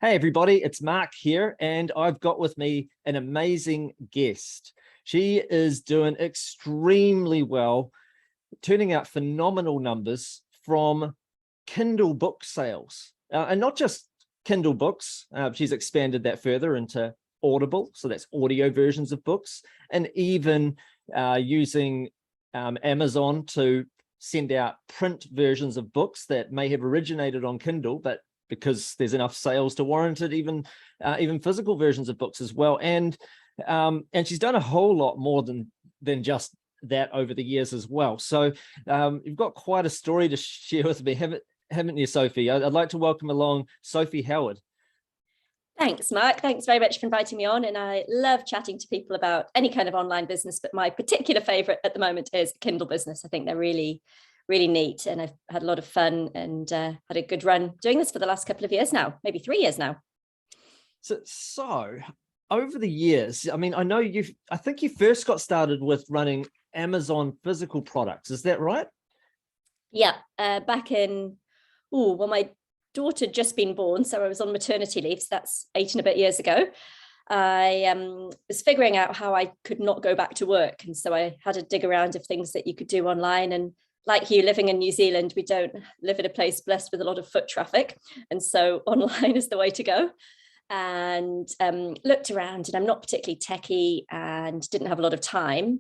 Hey everybody, it's Mark here, and I've got with me an amazing guest. She is doing extremely well, turning out phenomenal numbers from Kindle book sales. And not just Kindle books, she's expanded that further into Audible, so that's audio versions of books, and even using Amazon to send out print versions of books that may have originated on Kindle, but because there's enough sales to warrant it, even physical versions of books as well. And she's done a whole lot more than just that over the years as well. So you've got quite a story to share with me, haven't you, Sophie? I'd like to welcome along Sophie Howard. Thanks, Mark. Thanks very much for inviting me on. And I love chatting to people about any kind of online business, but my particular favorite at the moment is Kindle business. I think they're really neat, and I've had a lot of fun and had a good run doing this for the last couple of years now, maybe 3 years now. So over the years, I mean, I think you first got started with running Amazon physical products. Is that right? Yeah, back in, well, my daughter had just been born, so I was on maternity leave, so that's 8 and a bit years ago. I was figuring out how I could not go back to work, and so I had a dig around of things that you could do online. And like you, living in New Zealand, we don't live in a place blessed with a lot of foot traffic. And so online is the way to go. And looked around, and I'm not particularly techie and didn't have a lot of time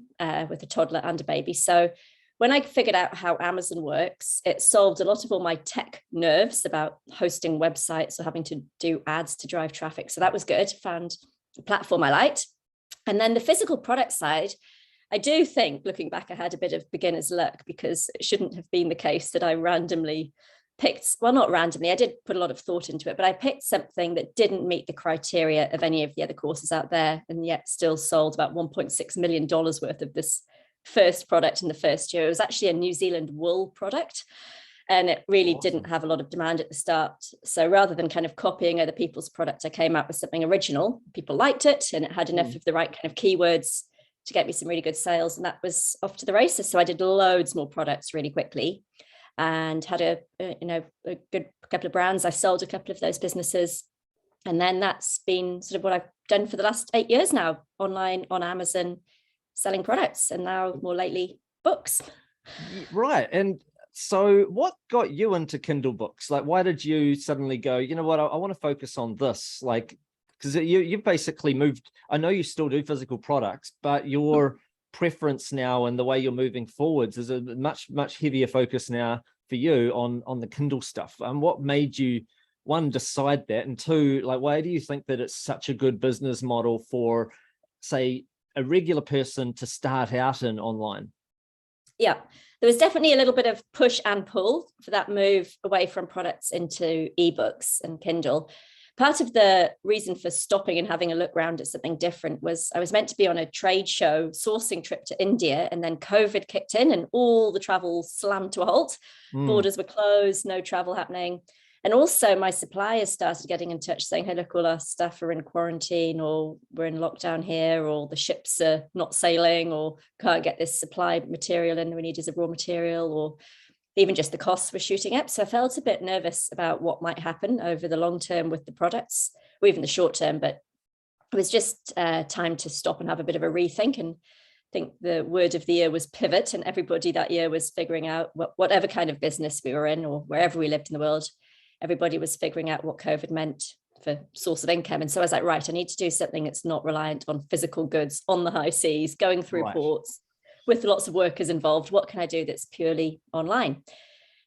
with a toddler and a baby. So when I figured out how Amazon works, it solved a lot of all my tech nerves about hosting websites or having to do ads to drive traffic. So that was good. Found a platform I liked. And then the physical product side, I do think, looking back, I had a bit of beginner's luck, because it shouldn't have been the case that I randomly picked, well, not randomly, I did put a lot of thought into it, but I picked something that didn't meet the criteria of any of the other courses out there, and yet still sold about $1.6 million worth of this first product in the first year. It was actually a New Zealand wool product, and it really didn't have a lot of demand at the start. So rather than kind of copying other people's product, I came out with something original. People liked it, and it had enough of the right kind of keywords to get me some really good sales, and that was off to the races. So I did loads more products really quickly, and had a good couple of brands. I sold a couple of those businesses, and then that's been sort of what I've done for the last 8 years now, online on Amazon, selling products, and now more lately books. Right. And so what got you into Kindle books? Like, why did you suddenly go, you know what, I want to focus on this? Like, because you've basically moved, I know you still do physical products, but your preference now and the way you're moving forwards is a much heavier focus now for you on the Kindle stuff. What made you, one, decide that, and two, like, why do you think that it's such a good business model for, say, a regular person to start out in online? Yeah, there was definitely a little bit of push and pull for that move away from products into ebooks and Kindle. Part of the reason for stopping and having a look around at something different was I was meant to be on a trade show sourcing trip to India, and then COVID kicked in and all the travel slammed to a halt. Borders were closed, no travel happening. And also my suppliers started getting in touch saying, hey, look, all our staff are in quarantine, or we're in lockdown here, or the ships are not sailing, or can't get this supply material in we need as a raw material, or even just the costs were shooting up. So I felt a bit nervous about what might happen over the long term with the products, or even the short term, but it was just time to stop and have a bit of a rethink. And I think the word of the year was pivot, and everybody that year was figuring out whatever kind of business we were in or wherever we lived in the world, everybody was figuring out what COVID meant for source of income. And so I was like, right, I need to do something that's not reliant on physical goods on the high seas, going through ports, with lots of workers involved. What can I do that's purely online?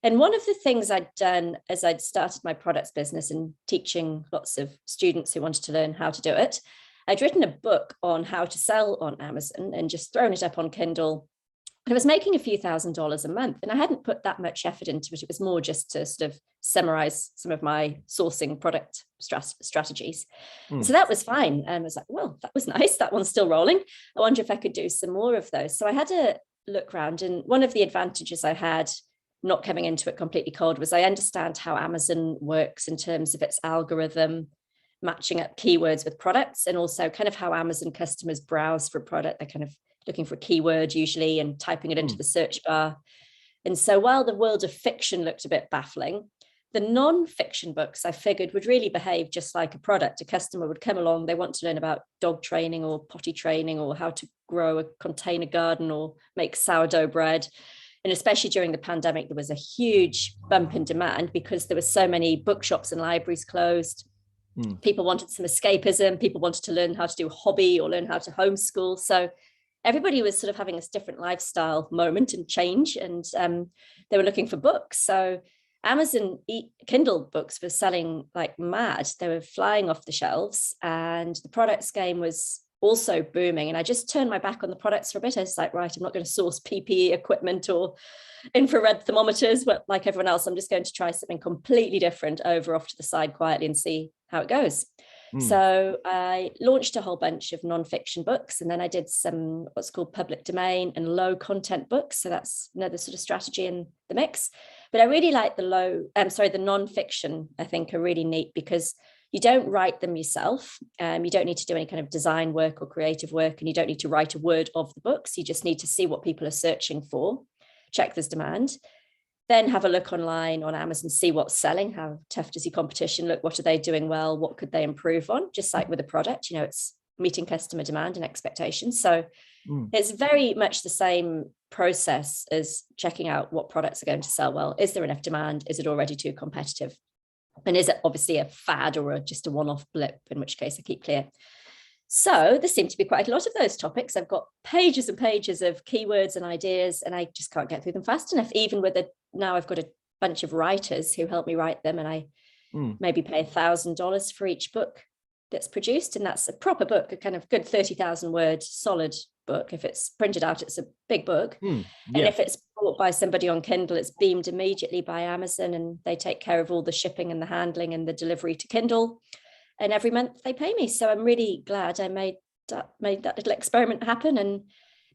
And one of the things I'd done as I'd started my products business and teaching lots of students who wanted to learn how to do it, I'd written a book on how to sell on Amazon and just thrown it up on Kindle. And I was making a few $1,000s a month, and I hadn't put that much effort into it. It was more just to sort of summarize some of my sourcing product strategies. So that was fine. And I was like, well, that was nice. That one's still rolling. I wonder if I could do some more of those. So I had a look around, and one of the advantages I had not coming into it completely cold was I understand how Amazon works in terms of its algorithm, matching up keywords with products, and also kind of how Amazon customers browse for a product. They're kind of looking for a keyword usually and typing it into the search bar. And so while the world of fiction looked a bit baffling, the non-fiction books I figured would really behave just like a product. A customer would come along, they want to learn about dog training or potty training or how to grow a container garden or make sourdough bread. And especially during the pandemic, there was a huge bump in demand because there were so many bookshops and libraries closed. People wanted some escapism. People wanted to learn how to do a hobby or learn how to homeschool. So everybody was sort of having this different lifestyle moment and change, and they were looking for books. So Amazon Kindle books were selling like mad. They were flying off the shelves, and the products game was also booming. And I just turned my back on the products for a bit. I was like, right, I'm not going to source PPE equipment or infrared thermometers, but like everyone else, I'm just going to try something completely different over off to the side quietly and see how it goes. So I launched a whole bunch of non-fiction books, and then I did some what's called public domain and low content books. So that's another sort of strategy in the mix. But I really like the non-fiction, I think, are really neat because you don't write them yourself. You don't need to do any kind of design work or creative work, and you don't need to write a word of the books. You just need to see what people are searching for, check there's demand, then have a look online on Amazon, see what's selling, how tough does your competition look, what are they doing well, what could they improve on, just like with a product, it's meeting customer demand and expectations. So it's very much the same process as checking out what products are going to sell well. Is there enough demand? Is it already too competitive? And is it obviously a fad or just a one-off blip, in which case I keep clear. So there seem to be quite a lot of those topics. I've got pages and pages of keywords and ideas, and I just can't get through them fast enough, even with now I've got a bunch of writers who help me write them, and I maybe pay $1,000 for each book that's produced. And that's a proper book, a kind of good 30,000 word solid book. If it's printed out, it's a big book. And if it's bought by somebody on Kindle, it's beamed immediately by Amazon, and they take care of all the shipping and the handling and the delivery to Kindle. And every month they pay me. So I'm really glad I made that little experiment happen. And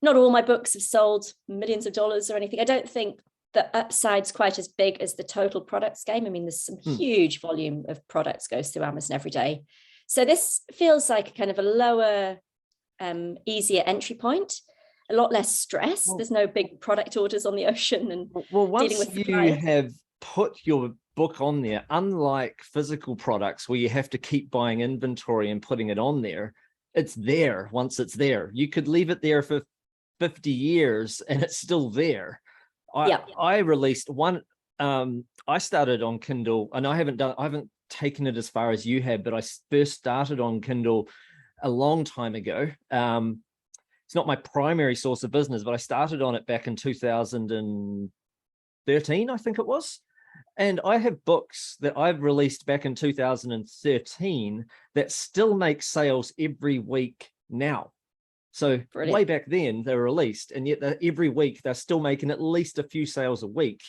not all my books have sold millions of dollars or anything. I don't think the upside's quite as big as the total products game. I mean, there's some huge volume of products goes through Amazon every day. So this feels like a kind of a lower, easier entry point, a lot less stress. There's no big product orders on the ocean and dealing with supply. You have put your book on there, unlike physical products where you have to keep buying inventory and putting it on there, it's there once it's there. You could leave it there for 50 years and it's still there. I released one, I started on Kindle, and I haven't taken it as far as you have, but I first started on Kindle a long time ago. It's not my primary source of business, but I started on it back in 2013, I think it was. And I have books that I've released back in 2013 that still make sales every week now. So Brilliant. Way back then they were released, and yet every week they're still making at least a few sales a week,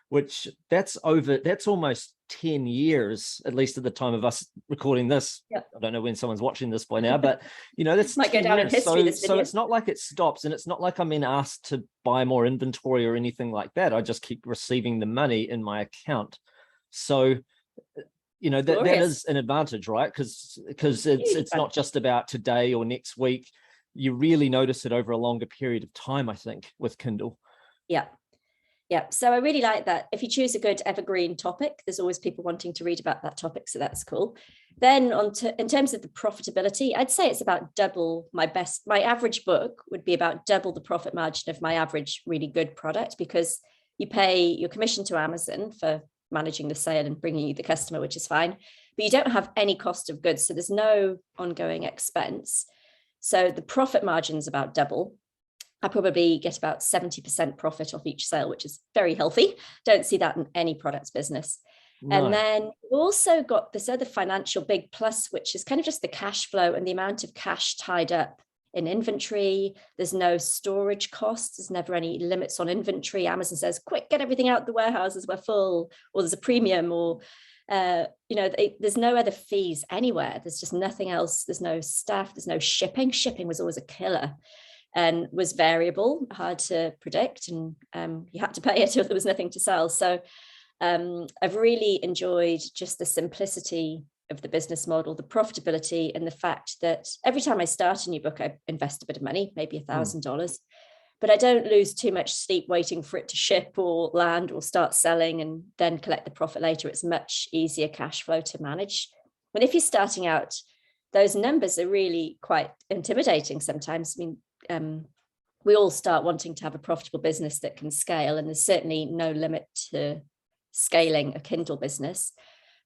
which that's almost 10 years, at least at the time of us recording this. I don't know when someone's watching this by now, but that's might go down in history. So it's not like it stops, and it's not like I'm being asked to buy more inventory or anything like that. I just keep receiving the money in my account. So that is an advantage, right? Because it's not just about today or next week. You really notice it over a longer period of time, I think, with Kindle. Yeah, so I really like that. If you choose a good evergreen topic, there's always people wanting to read about that topic, so that's cool. Then in terms of the profitability, I'd say it's about double my average book would be about double the profit margin of my average really good product, because you pay your commission to Amazon for managing the sale and bringing you the customer, which is fine, but you don't have any cost of goods, so there's no ongoing expense. So the profit margin is about double. I probably get about 70% profit off each sale, which is very healthy. Don't see that in any products business. No. And then we've also got this other financial big plus, which is kind of just the cash flow and the amount of cash tied up in inventory. There's no storage costs. There's never any limits on inventory. Amazon says, quick, get everything out the warehouses, we're full, or there's a premium, or there's no other fees anywhere. There's just nothing else. There's no staff, there's no shipping. Shipping was always a killer and was variable, hard to predict, and you had to pay it if there was nothing to sell. So I've really enjoyed just the simplicity of the business model, the profitability, and the fact that every time I start a new book, I invest a bit of money, maybe $1,000. but I don't lose too much sleep waiting for it to ship or land or start selling and then collect the profit later. It's much easier cash flow to manage. But if you're starting out, those numbers are really quite intimidating sometimes. I mean, we all start wanting to have a profitable business that can scale, and there's certainly no limit to scaling a Kindle business.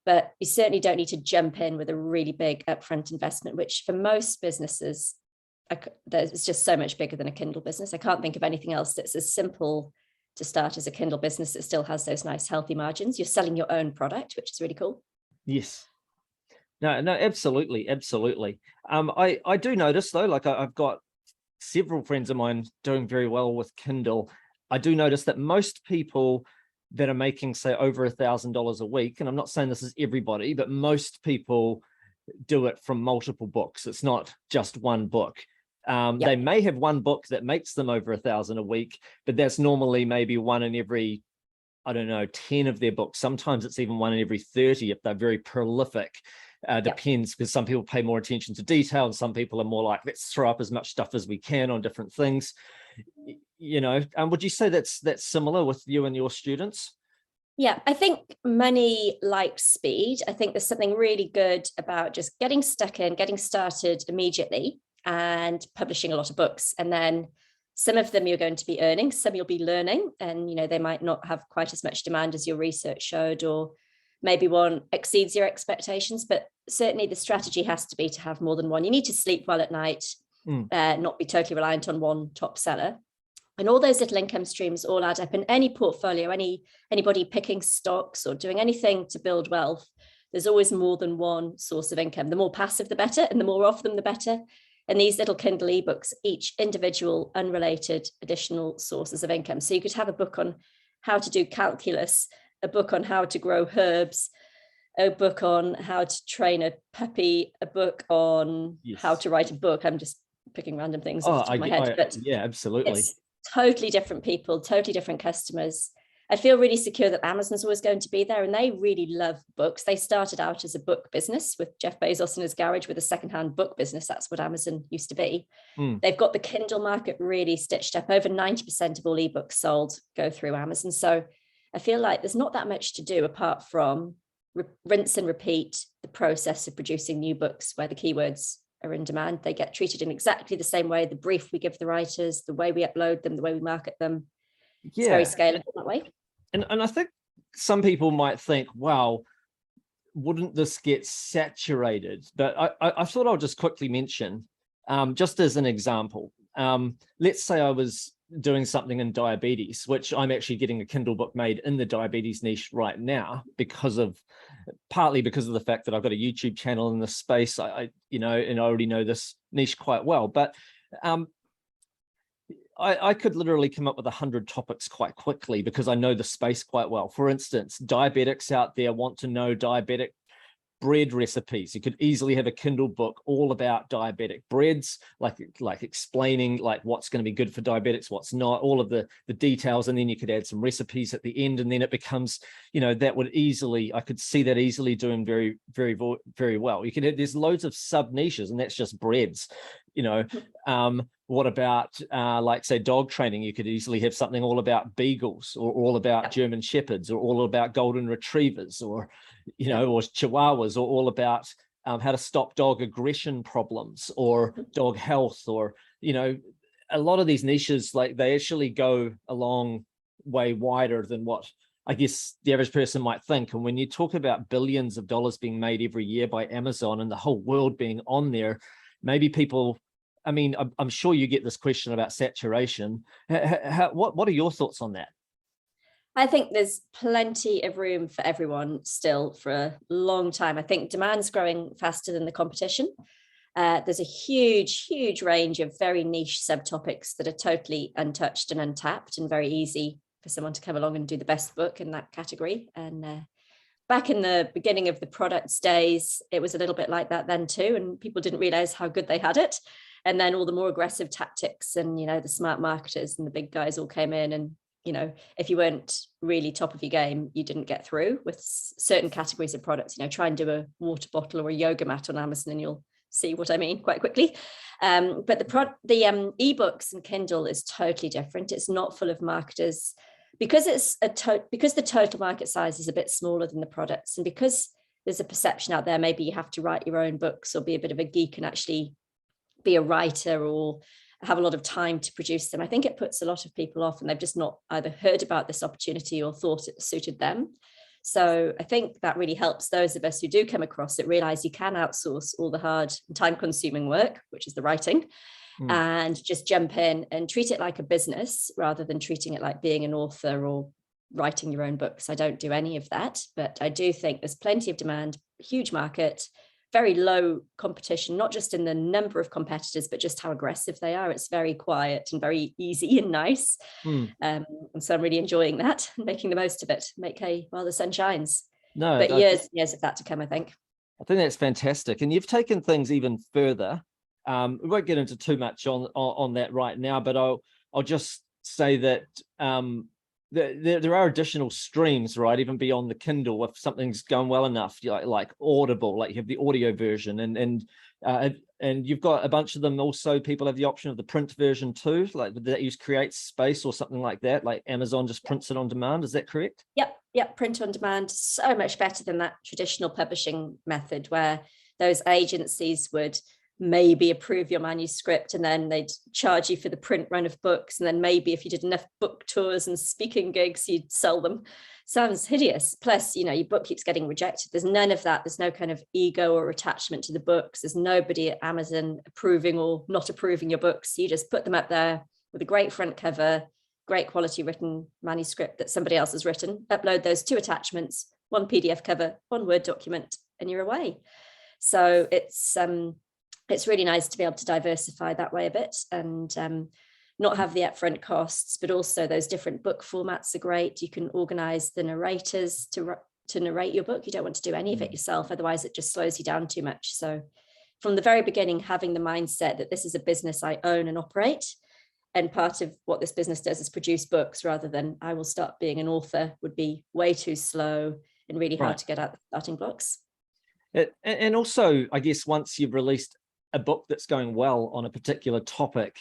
But you certainly don't need to jump in with a really big upfront investment, which for most businesses, it's just so much bigger than a Kindle business. I can't think of anything else that's as simple to start as a Kindle business that still has those nice healthy margins. You're selling your own product, which is really cool. Yes. No, absolutely. I do notice though, like I've got several friends of mine doing very well with Kindle. I do notice that most people that are making, say, over $1,000 a week, and I'm not saying this is everybody, but most people do it from multiple books. It's not just one book. They may have one book that makes them over 1,000 a week, but that's normally maybe one in every, I don't know, 10 of their books. Sometimes it's even one in every 30 if they're very prolific. Depends, because some people pay more attention to detail and some people are more like, let's throw up as much stuff as we can on different things. You know, would you say that's similar with you and your students? Yeah, I think money likes speed. I think there's something really good about just getting stuck in, getting started immediately and publishing a lot of books. And then some of them you're going to be earning, some you'll be learning, and you know, they might not have quite as much demand as your research showed, or maybe one exceeds your expectations. But certainly the strategy has to be to have more than one. You need to sleep well at night, not be totally reliant on one top seller. And all those little income streams all add up in any portfolio, anybody picking stocks or doing anything to build wealth. There's always more than one source of income. The more passive, the better, and the more of them, the better. And these little Kindle ebooks, each individual, unrelated, additional sources of income. So you could have a book on how to do calculus, a book on how to grow herbs, a book on how to train a puppy, a book on how to write a book. I'm just picking random things off the top of my head. But yeah, absolutely. It's totally different people, totally different customers. I feel really secure that Amazon's always going to be there, and they really love books. They started out as a book business with Jeff Bezos in his garage with a secondhand book business. That's what Amazon used to be. They've got the Kindle market really stitched up. Over 90% of all ebooks sold go through Amazon. So I feel like there's not that much to do apart from rinse and repeat the process of producing new books where the keywords are in demand. They get treated in exactly the same way. The brief we give the writers, the way we upload them, the way we market them. It's very scalable that way. And I think some people might think, wow, wouldn't this get saturated? But I thought I'll just quickly mention, just as an example, let's say I was doing something in diabetes, which I'm actually getting a Kindle book made in the diabetes niche right now partly because of the fact that I've got a YouTube channel in this space, and I already know this niche quite well. But I could literally come up with 100 topics quite quickly because I know the space quite well. For instance, diabetics out there want to know diabetic bread recipes. You could easily have a Kindle book all about diabetic breads, like explaining like what's going to be good for diabetics, what's not, all of the details, and then you could add some recipes at the end, and then it becomes, that would I could see that easily doing very, very, very well. You could have, there's loads of sub niches, and that's just breads. What about like say dog training? You could easily have something all about beagles, or all about German shepherds, or all about golden retrievers, or or chihuahuas, or all about how to stop dog aggression problems, or dog health, or a lot of these niches, like they actually go a long way wider than what I guess the average person might think. And when you talk about billions of dollars being made every year by Amazon and the whole world being on there, maybe people, I mean, I'm sure you get this question about saturation. What are your thoughts on that? I think there's plenty of room for everyone still for a long time. I think demand's growing faster than the competition. There's a huge, huge range of very niche subtopics that are totally untouched and untapped, and very easy for someone to come along and do the best book in that category. And back in the beginning of the products days, it was a little bit like that then too, and people didn't realize how good they had it. And then all the more aggressive tactics and, the smart marketers and the big guys all came in, and if you weren't really top of your game, you didn't get through with certain categories of products. Try and do a water bottle or a yoga mat on Amazon and you'll see what I mean quite quickly. But the ebooks and Kindle is totally different. It's not full of marketers because because the total market size is a bit smaller than the products, and because there's a perception out there maybe you have to write your own books or be a bit of a geek and actually be a writer or have a lot of time to produce them. I think it puts a lot of people off, and they've just not either heard about this opportunity or thought it suited them. So I think that really helps those of us who do come across it realize you can outsource all the hard and time-consuming work, which is the writing, and just jump in and treat it like a business rather than treating it like being an author or writing your own books. I don't do any of that, but I do think there's plenty of demand, huge market, very low competition, not just in the number of competitors, but just how aggressive they are. It's very quiet and very easy and nice. And so I'm really enjoying that and making the most of it, make hay while the sun shines. No, but years and years of that to come, I think. I think that's fantastic. And you've taken things even further. We won't get into too much on that right now, but I'll just say that there are additional streams, right? Even beyond the Kindle, if something's going well enough, like Audible, like you have the audio version, and you've got a bunch of them. Also, people have the option of the print version too, like that use Create Space or something like that. Like Amazon just prints it on demand. Is that correct? Yep. Print on demand, so much better than that traditional publishing method where those agencies would maybe approve your manuscript and then they'd charge you for the print run of books, and then maybe if you did enough book tours and speaking gigs you'd sell them. Sounds hideous. Plus, your book keeps getting rejected. There's none of that. There's no kind of ego or attachment to the books. There's nobody at Amazon approving or not approving your books. You just put them up there with a great front cover, great quality written manuscript that somebody else has written, upload those 2 attachments, 1 PDF cover, 1 Word document, and you're away. So it's really nice to be able to diversify that way a bit and not have the upfront costs, but also those different book formats are great. You can organize the narrators to narrate your book. You don't want to do any of it yourself, otherwise it just slows you down too much. So from the very beginning, having the mindset that this is a business I own and operate, and part of what this business does is produce books rather than I will start being an author, would be way too slow and really hard to get out the starting blocks. And also, I guess once you've released a book that's going well on a particular topic,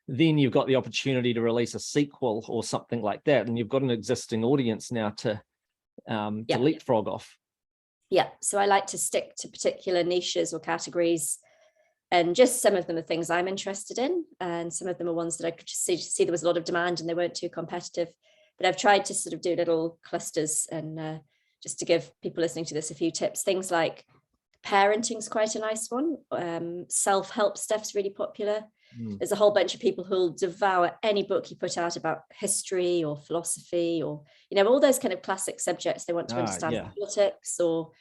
then you've got the opportunity to release a sequel or something like that, and you've got an existing audience now to leapfrog off. Yeah. So I like to stick to particular niches or categories, and just some of them are things I'm interested in, and some of them are ones that I could just see there was a lot of demand and they weren't too competitive. But I've tried to sort of do little clusters, and just to give people listening to this a few tips, things like parenting's quite a nice one. Self-help stuff's really popular. There's a whole bunch of people who'll devour any book you put out about history or philosophy or, all those kind of classic subjects they want to understand, politics, or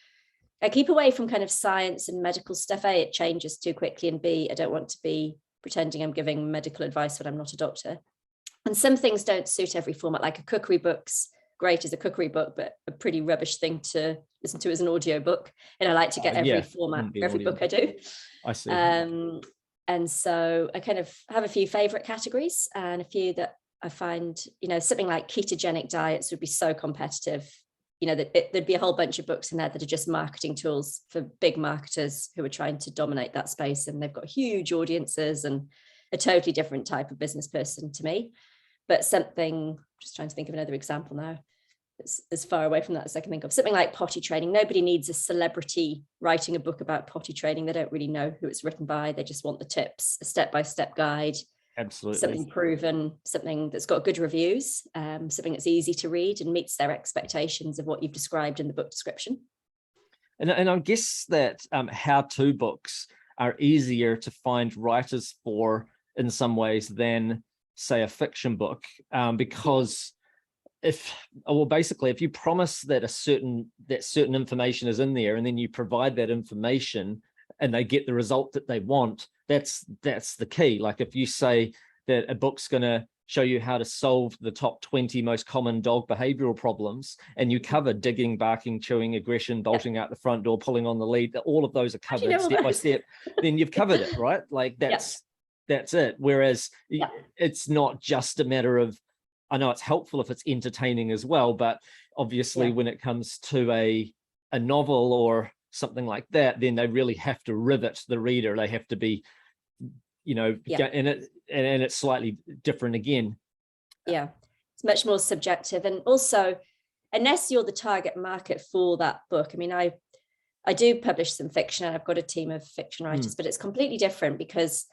I keep away from kind of science and medical stuff. A, it changes too quickly, and B, I don't want to be pretending I'm giving medical advice when I'm not a doctor. And some things don't suit every format, like a cookery book's great as a cookery book, but a pretty rubbish thing to listen to as an audio book. And I like to get every format for every book I do. I see. And so I kind of have a few favorite categories, and a few that I find, something like ketogenic diets would be so competitive, that there'd be a whole bunch of books in there that are just marketing tools for big marketers who are trying to dominate that space. And they've got huge audiences and a totally different type of business person to me. But something, just trying to think of another example now, it's as far away from that as I can think of. Something like potty training. Nobody needs a celebrity writing a book about potty training. They don't really know who it's written by. They just want the tips, a step-by-step guide. Absolutely. Something proven, something that's got good reviews, something that's easy to read and meets their expectations of what you've described in the book description. And I guess that how-to books are easier to find writers for in some ways than, say, a fiction book, because if you promise that certain information is in there, and then you provide that information and they get the result that they want, that's the key. Like if you say that a book's going to show you how to solve the top 20 most common dog behavioral problems, and you cover digging, barking, chewing, aggression, bolting out the front door, pulling on the lead, all of those are covered step by step, then you've covered it, right? Like that's it. Whereas it's not just a matter of, I know it's helpful if it's entertaining as well, but obviously when it comes to a novel or something like that, then they really have to rivet the reader. They have to be, and it's slightly different again. Yeah, it's much more subjective. And also, unless you're the target market for that book, I mean, I do publish some fiction and I've got a team of fiction writers, but it's completely different because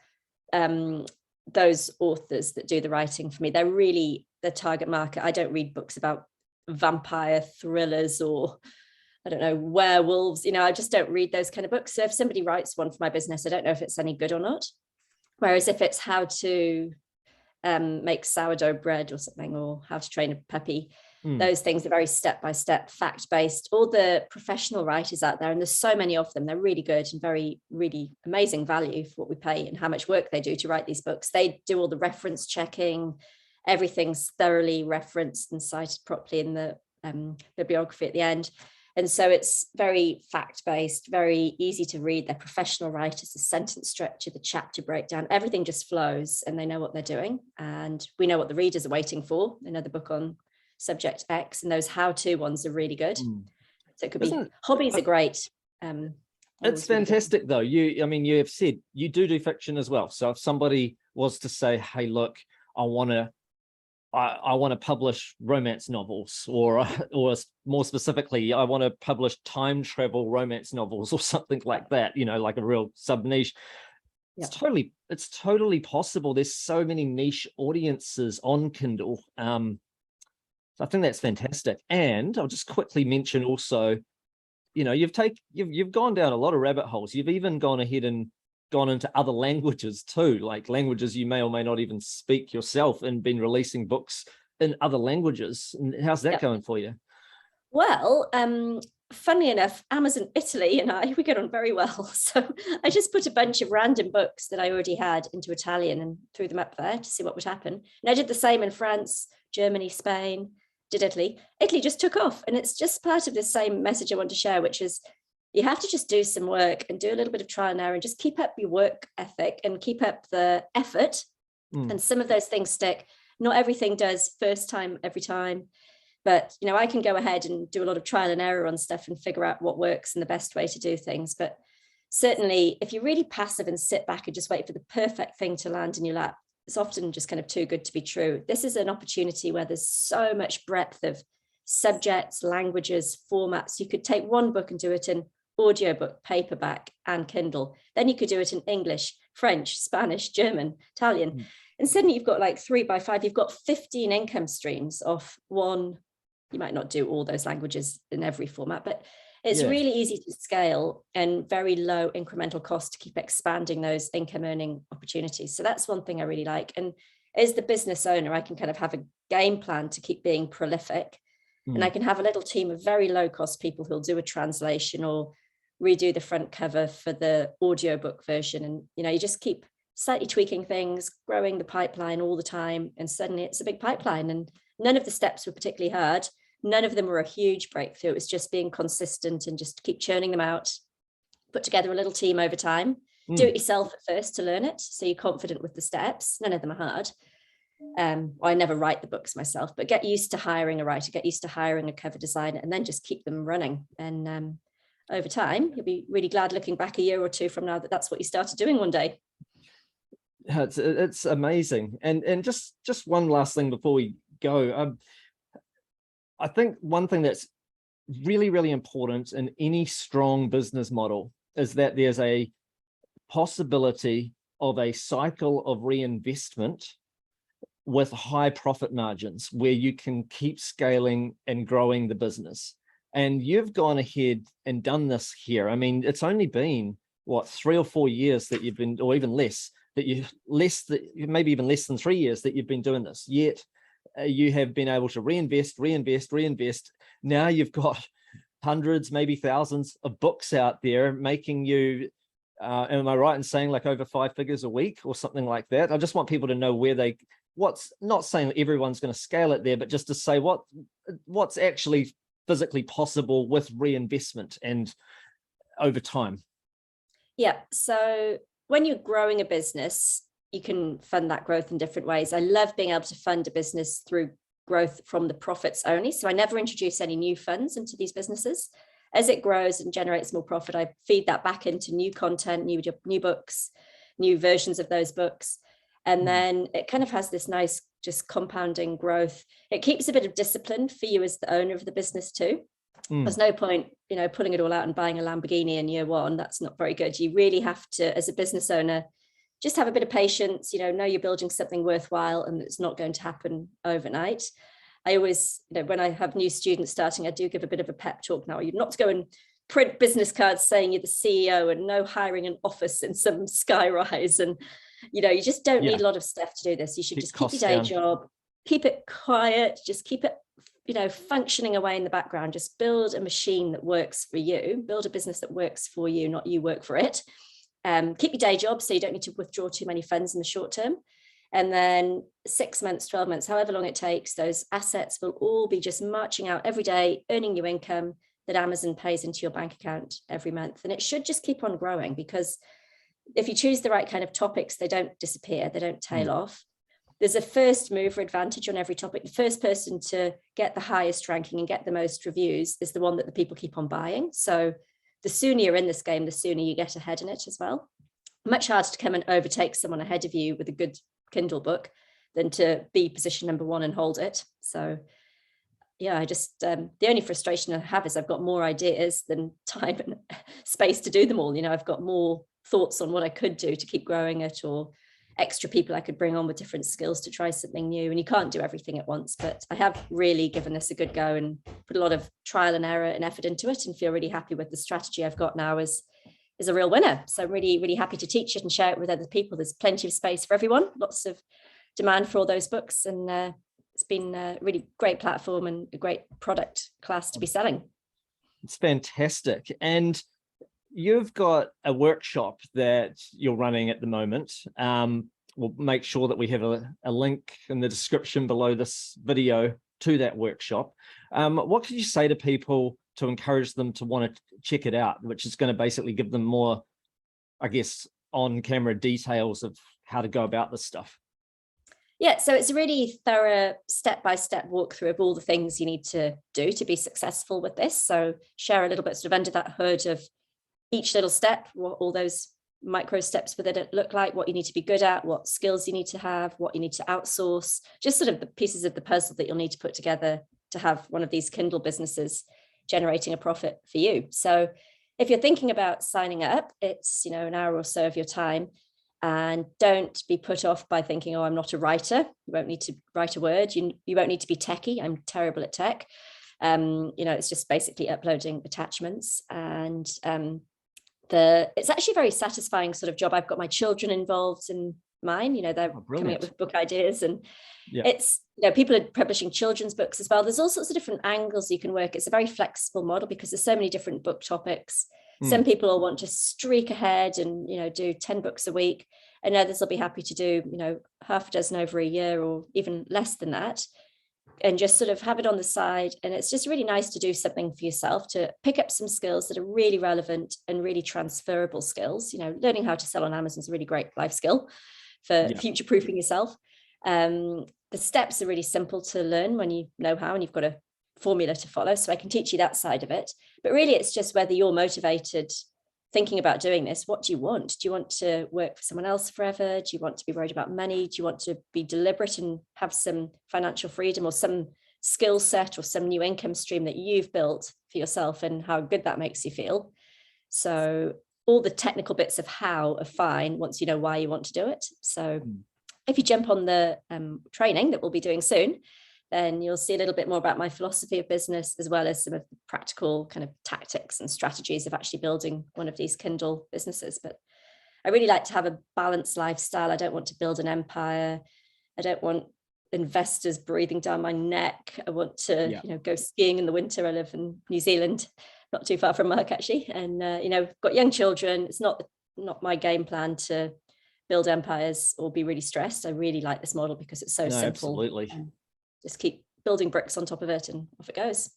those authors that do the writing for me, they're really the target market. I don't read books about vampire thrillers or, I don't know, werewolves. I just don't read those kind of books. So if somebody writes one for my business, I don't know if it's any good or not. Whereas if it's how to make sourdough bread or something, or how to train a puppy, those things are very step-by-step, fact-based. All the professional writers out there, and there's so many of them, they're really good and very, really amazing value for what we pay and how much work they do to write these books. They do all the reference checking, everything's thoroughly referenced and cited properly in the bibliography at the end. And so it's very fact-based, very easy to read. They're professional writers, the sentence structure, the chapter breakdown, everything just flows and they know what they're doing. And we know what the readers are waiting for. They know the book on subject X, and those how-to ones are really good. So it could be, hobbies are great. It's fantastic though. You have said you do fiction as well. So if somebody was to say, hey, look, I want to publish romance novels, or more specifically, I want to publish time travel romance novels or something like that, like a real sub niche. Yeah. It's totally possible. There's so many niche audiences on Kindle. So I think that's fantastic. And I'll just quickly mention also, you've gone down a lot of rabbit holes. You've even gone ahead and gone into other languages too, like languages you may or may not even speak yourself, and been releasing books in other languages. And how's that going for you? Well, funnily enough, Amazon Italy and we get on very well. So I just put a bunch of random books that I already had into Italian and threw them up there to see what would happen. And I did the same in France, Germany, Spain, did Italy. Italy just took off. And it's just part of the same message I want to share, which is you have to just do some work and do a little bit of trial and error and just keep up your work ethic and keep up the effort. And some of those things stick. Not everything does first time, every time. But, I can go ahead and do a lot of trial and error on stuff and figure out what works and the best way to do things. But certainly, if you're really passive and sit back and just wait for the perfect thing to land in your lap, it's often just kind of too good to be true. This is an opportunity where there's so much breadth of subjects, languages, formats. You could take one book and do it in audiobook, paperback, and Kindle. Then you could do it in English, French, Spanish, German, Italian. And suddenly you've got like 3 by 5, you've got 15 income streams off one. You might not do all those languages in every format, but it's really easy to scale and very low incremental cost to keep expanding those income earning opportunities. So that's one thing I really like. And as the business owner, I can kind of have a game plan to keep being prolific. And I can have a little team of very low cost people who'll do a translation or redo the front cover for the audiobook version. And, you just keep slightly tweaking things, growing the pipeline all the time. And suddenly it's a big pipeline. And none of the steps were particularly hard. None of them were a huge breakthrough. It was just being consistent and just keep churning them out, put together a little team over time, do it yourself at first to learn it. So you're confident with the steps. None of them are hard. I never write the books myself, but get used to hiring a writer, get used to hiring a cover designer, and then just keep them running. And over time, you'll be really glad looking back a year or two from now that that's what you started doing one day. It's amazing. And just one last thing before we go. I think one thing that's really, really important in any strong business model is that there's a possibility of a cycle of reinvestment with high profit margins where you can keep scaling and growing the business. And you've gone ahead and done this here. I mean, it's only been, 3 or 4 years that you've been, or even less, maybe even less than 3 years that you've been doing this, yet you have been able to reinvest. Now you've got hundreds, maybe thousands of books out there making you, am I right in saying like over 5 figures a week or something like that? I just want people to know what's not saying that everyone's going to scale it there, but just to say what's actually physically possible with reinvestment and over time. Yeah. So when you're growing a business, you can fund that growth in different ways. I love being able to fund a business through growth from the profits only. So I never introduce any new funds into these businesses. as it grows and generates more profit, I feed that back into new content, new books, new versions of those books. And then it kind of has this nice, just compounding growth. It keeps a bit of discipline for you as the owner of the business too. There's no point, pulling it all out and buying a Lamborghini in year one. That's not very good. You really have to, as a business owner, just have a bit of patience, know you're building something worthwhile and it's not going to happen overnight. I always, when I have new students starting, I do give a bit of a pep talk now. You're not to go and print business cards saying you're the CEO and no hiring an office in some sky rise. And, you just don't need a lot of stuff to do this. You should just keep your day job, keep it quiet, just keep it, functioning away in the background. Just build a machine that works for you, build a business that works for you, not you work for it. Keep your day job so you don't need to withdraw too many funds in the short term. And then 6 months, 12 months, however long it takes, those assets will all be just marching out every day, earning you income that Amazon pays into your bank account every month. And it should just keep on growing, because if you choose the right kind of topics, they don't disappear, they don't tail off. There's a first mover advantage on every topic. The first person to get the highest ranking and get the most reviews is the one that the people keep on buying. So the sooner you're in this game, the sooner you get ahead in it as well. Much harder to come and overtake someone ahead of you with a good Kindle book than to be position number one and hold it. So yeah, I just, the only frustration I have is I've got more ideas than time and space to do them all. I've got more thoughts on what I could do to keep growing it, or extra people I could bring on with different skills to try something new. And you can't do everything at once, but I have really given this a good go and put a lot of trial and error and effort into it, and feel really happy with the strategy I've got now is a real winner. So I'm really, really happy to teach it and share it with other people. There's plenty of space for everyone, lots of demand for all those books. And it's been a really great platform and a great product class to be selling. It's fantastic. And you've got a workshop that you're running at the moment. We'll make sure that we have a link in the description below this video to that workshop. What can you say to people to encourage them to want to check it out, which is going to basically give them more, I guess, on-camera details of how to go about this stuff? Yeah, so it's a really thorough step-by-step walkthrough of all the things you need to do to be successful with this. So share a little bit sort of under that hood of each little step, what all those micro steps within it look like, what you need to be good at, what skills you need to have, what you need to outsource, just sort of the pieces of the puzzle that you'll need to put together to have one of these Kindle businesses generating a profit for you. So if you're thinking about signing up, it's, an hour or so of your time. And don't be put off by thinking, oh, I'm not a writer. You won't need to write a word. You won't need to be techie. I'm terrible at tech. It's just basically uploading attachments. And it's actually a very satisfying sort of job. I've got my children involved in mine. They're coming up with book ideas, and it's, people are publishing children's books as well. There's all sorts of different angles you can work. It's a very flexible model because there's so many different book topics. Some people will want to streak ahead and, do 10 books a week, and others will be happy to do, half a dozen over a year or even less than that, and just sort of have it on the side. And it's just really nice to do something for yourself, to pick up some skills that are really relevant and really transferable skills. Learning how to sell on Amazon is a really great life skill for future-proofing yourself. The steps are really simple to learn when you know how, and you've got a formula to follow. So I can teach you that side of it. But really, it's just whether you're motivated thinking about doing this. What do you want? Do you want to work for someone else forever? Do you want to be worried about money? Do you want to be deliberate and have some financial freedom or some skill set or some new income stream that you've built for yourself, and how good that makes you feel? So all the technical bits of how are fine once you know why you want to do it. So if you jump on the training that we'll be doing soon, then you'll see a little bit more about my philosophy of business, as well as some of the practical kind of tactics and strategies of actually building one of these Kindle businesses. But I really like to have a balanced lifestyle. I don't want to build an empire. I don't want investors breathing down my neck. I want to, go skiing in the winter. I live in New Zealand, not too far from Mark actually. And, got young children. It's not my game plan to build empires or be really stressed. I really like this model because it's so simple. Absolutely. Just keep building bricks on top of it and off it goes.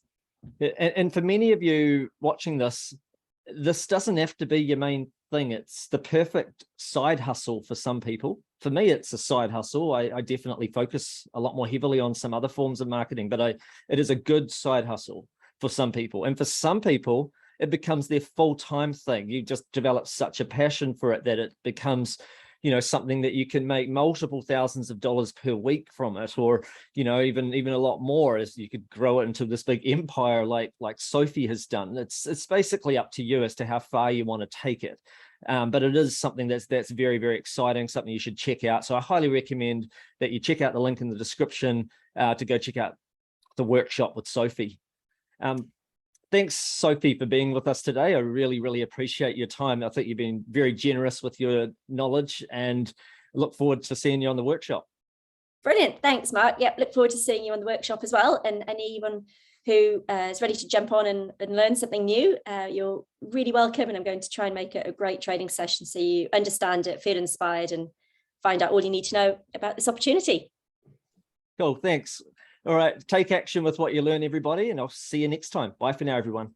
And for many of you watching this doesn't have to be your main thing. It's the perfect side hustle for some people. For me, it's a side hustle. I definitely focus a lot more heavily on some other forms of marketing, but it is a good side hustle for some people. And for some people, it becomes their full-time thing. You just develop such a passion for it that it becomes, you know, something that you can make multiple thousands of dollars per week from it, or, you know, even a lot more, as you could grow it into this big empire like Sophie has done. It's basically up to you as to how far you want to take it. But it is something that's very, very exciting, something you should check out. So I highly recommend that you check out the link in the description to go check out the workshop with Sophie. Thanks, Sophie, for being with us today. I really, really appreciate your time. I think you've been very generous with your knowledge, and look forward to seeing you on the workshop. Brilliant. Thanks, Mark. Yep, look forward to seeing you on the workshop as well. And anyone who is ready to jump on and learn something new, you're really welcome. And I'm going to try and make it a great training session so you understand it, feel inspired, and find out all you need to know about this opportunity. Cool, thanks. All right, take action with what you learn, everybody, and I'll see you next time. Bye for now, everyone.